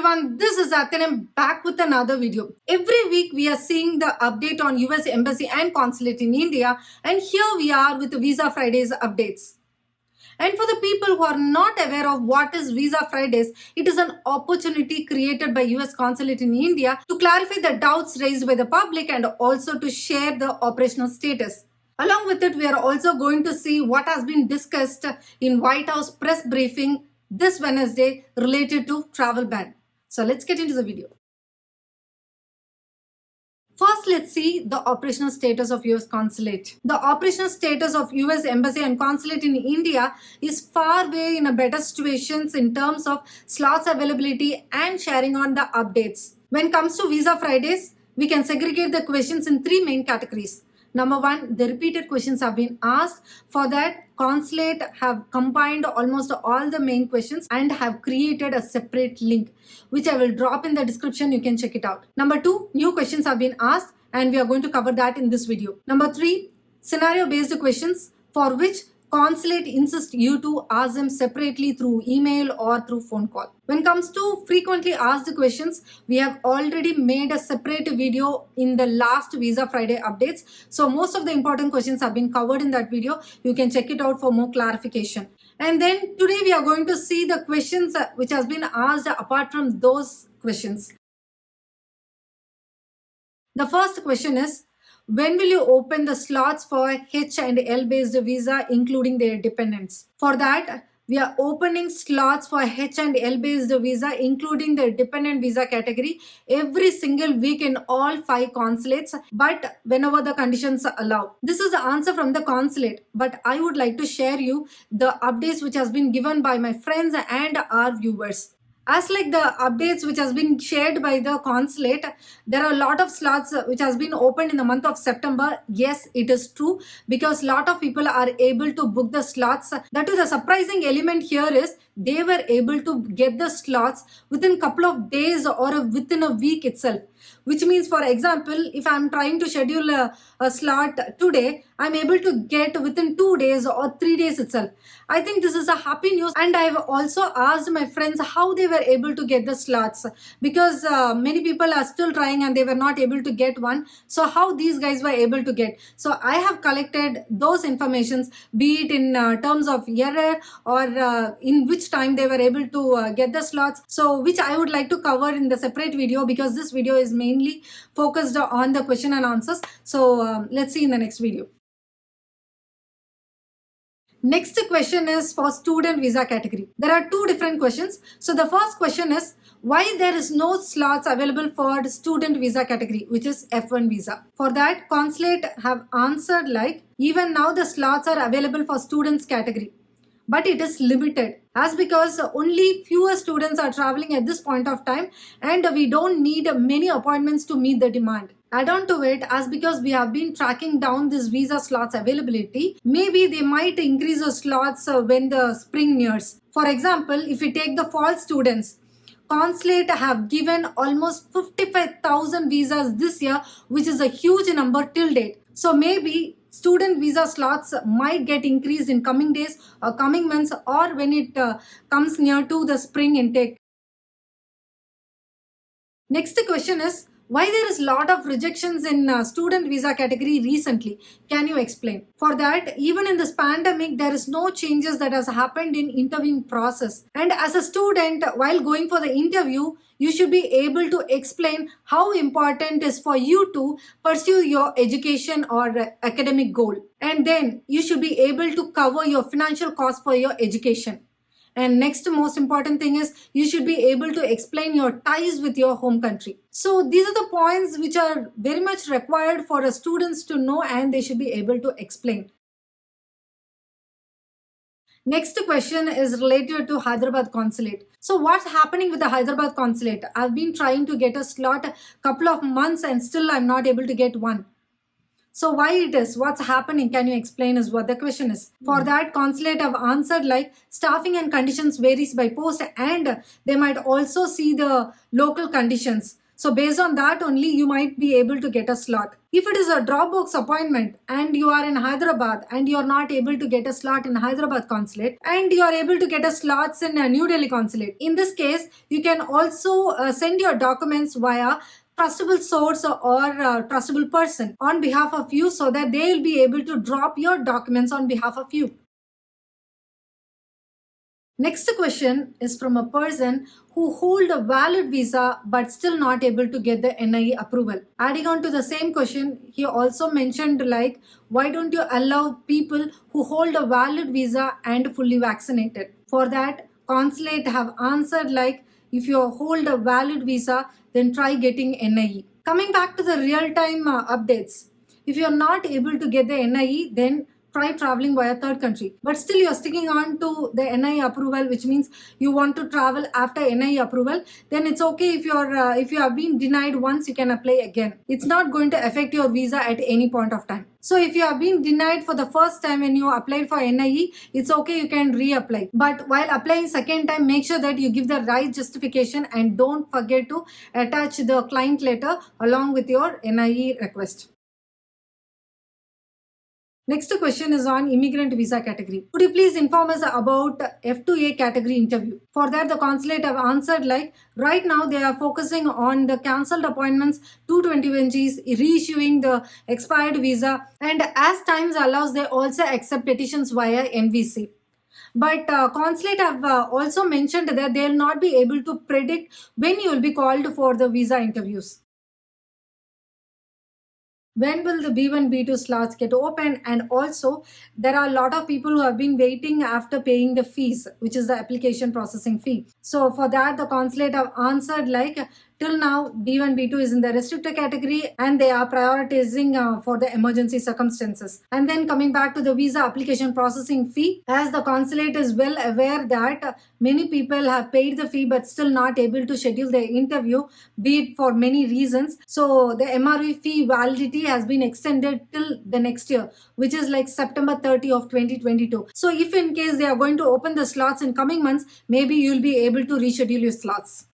everyone, this is Atin. I'm back with another video. Every week we are seeing the update on US Embassy and Consulate in India, and here we are with the Visa Fridays updates. And for the people who are not aware of what is Visa Fridays, it is an opportunity created by US Consulate in India to clarify the doubts raised by the public and also to share the operational status. Along with it, we are also going to see what has been discussed in White House press briefing this Wednesday related to travel ban. So let's get into the video. First, let's see the operational status of US Consulate. The operational status of US Embassy and Consulate in India is far way in a better situations in terms of slots availability and sharing on the updates. When it comes to Visa Fridays, we can segregate the questions in three main categories. Number one, the repeated questions have been asked. For that, Consulate have combined almost all the main questions and have created a separate link, which I will drop in the description. You can check it out. Number two, new questions have been asked and we are going to cover that in this video. Number three, scenario-based questions for which Consulate insists you to ask them separately through email or through phone call. When it comes to frequently asked questions, we have already made a separate video in the last Visa Friday updates. So most of the important questions have been covered in that video. You can check it out for more clarification. And then today we are going to see the questions which has been asked apart from those questions. The first question is, when will you open the slots for H and L based visa including their dependents? For that, we are opening slots for H and L based visa including the dependent visa category every single week in all 5 consulates, but whenever the conditions allow. This is the answer from the consulate, but I would like to share you the updates which has been given by my friends and our viewers. As like the updates which has been shared by the consulate, there are a lot of slots which has been opened in the month of September. Yes, it is true, because a lot of people are able to book the slots. That is the surprising element here is they were able to get the slots within a couple of days or within a week itself. Which means, for example, if I'm trying to schedule a slot today, I'm able to get within 2 days or 3 days itself. I think this is a happy news, and I've also asked my friends how they were able to get the slots, because many people are still trying and they were not able to get one. So how these guys were able to get? So I have collected those informations, be it in terms of error or in which time they were able to get the slots. So which I would like to cover in the separate video, because this video is mainly focused on the question and answers. So let's see in the next video. Next question is for student visa category. There are 2 different questions. So the first question is, why there is no slots available for the student visa category, which is F1 visa. For that, consulate have answered like, even now the slots are available for students category, but it is limited, as because only fewer students are traveling at this point of time and we don't need many appointments to meet the demand. Add on to it, as because we have been tracking down this visa slots availability, maybe they might increase the slots when the spring nears. For example, if we take the fall students, consulate have given almost 55,000 visas this year, which is a huge number till date. So maybe student visa slots might get increased in coming days or coming months, or when it comes near to the spring intake. Next question is, why there is a lot of rejections in student visa category recently? Can you explain? For that, even in this pandemic, there is no changes that has happened in interviewing process. And as a student, while going for the interview, you should be able to explain how important it is for you to pursue your education or academic goal. And then you should be able to cover your financial cost for your education. And next most important thing is, you should be able to explain your ties with your home country. So these are the points which are very much required for students to know, and they should be able to explain. Next question is related to Hyderabad Consulate. So what's happening with the Hyderabad Consulate? I've been trying to get a slot a couple of months and still I'm not able to get one. So why it is? What's happening? Can you explain is what the question is. For that, consulate have answered like, staffing and conditions varies by post and they might also see the local conditions. So based on that only you might be able to get a slot. If it is a Dropbox appointment and you are in Hyderabad and you are not able to get a slot in Hyderabad consulate and you are able to get a slots in a New Delhi consulate, in this case you can also send your documents via trustable source or trustable person on behalf of you, so that they will be able to drop your documents on behalf of you. Next question is from a person who hold a valid visa but still not able to get the NIE approval. Adding on to the same question, he also mentioned like, why don't you allow people who hold a valid visa and fully vaccinated? For that, consulate have answered like, if you hold a valid visa, then try getting NIE. Coming back to the real-time updates, if you are not able to get the NIE, then try traveling via third country. But still you are sticking on to the NIE approval, which means you want to travel after NIE approval, then it's okay. If you have been denied once, you can apply again. It's not going to affect your visa at any point of time. So if you have been denied for the first time when you applied for NIE, it's okay, you can reapply. But while applying second time, make sure that you give the right justification and don't forget to attach the client letter along with your NIE request. Next question is on immigrant visa category. Could you please inform us about F2A category interview? For that, the consulate have answered like, right now they are focusing on the cancelled appointments, 221Gs, reissuing the expired visa, and as times allows, they also accept petitions via NVC. But consulate have also mentioned that they will not be able to predict when you will be called for the visa interviews. When will the B1, B2 slots get open? And also, there are a lot of people who have been waiting after paying the fees, which is the application processing fee. So for that, the consulate have answered like, till now, B1, B2 is in the restricted category and they are prioritizing for the emergency circumstances. And then coming back to the visa application processing fee, as the consulate is well aware that many people have paid the fee but still not able to schedule their interview, be it for many reasons. So the MRV fee validity has been extended till the next year, which is like September 30 of 2022. So if in case they are going to open the slots in coming months, maybe you'll be able to reschedule your slots.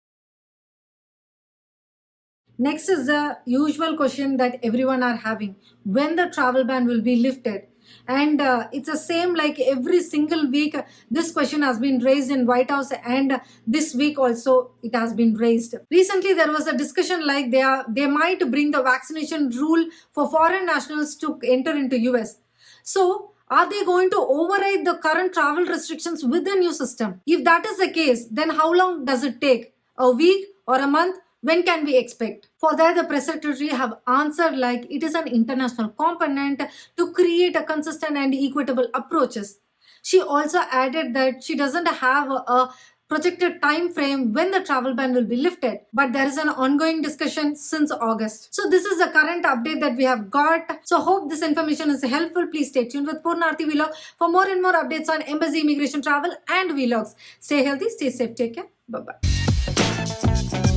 Next is the usual question that everyone are having, when the travel ban will be lifted. And it's the same like every single week this question has been raised in White House, and this week also it has been raised. Recently there was a discussion like they might bring the vaccination rule for foreign nationals to enter into US. So are they going to override the current travel restrictions with the new system? If that is the case, then how long does it take? A week or a month? When can we expect? For that, the press secretary have answered like, it is an international component to create a consistent and equitable approaches. She also added that she doesn't have a projected time frame when the travel ban will be lifted, but there is an ongoing discussion since August. So this is the current update that we have got. So hope this information is helpful. Please stay tuned with Purnarthi Vlog for more and more updates on embassy, immigration, travel and vlogs. Stay healthy, stay safe, take care. Bye-bye.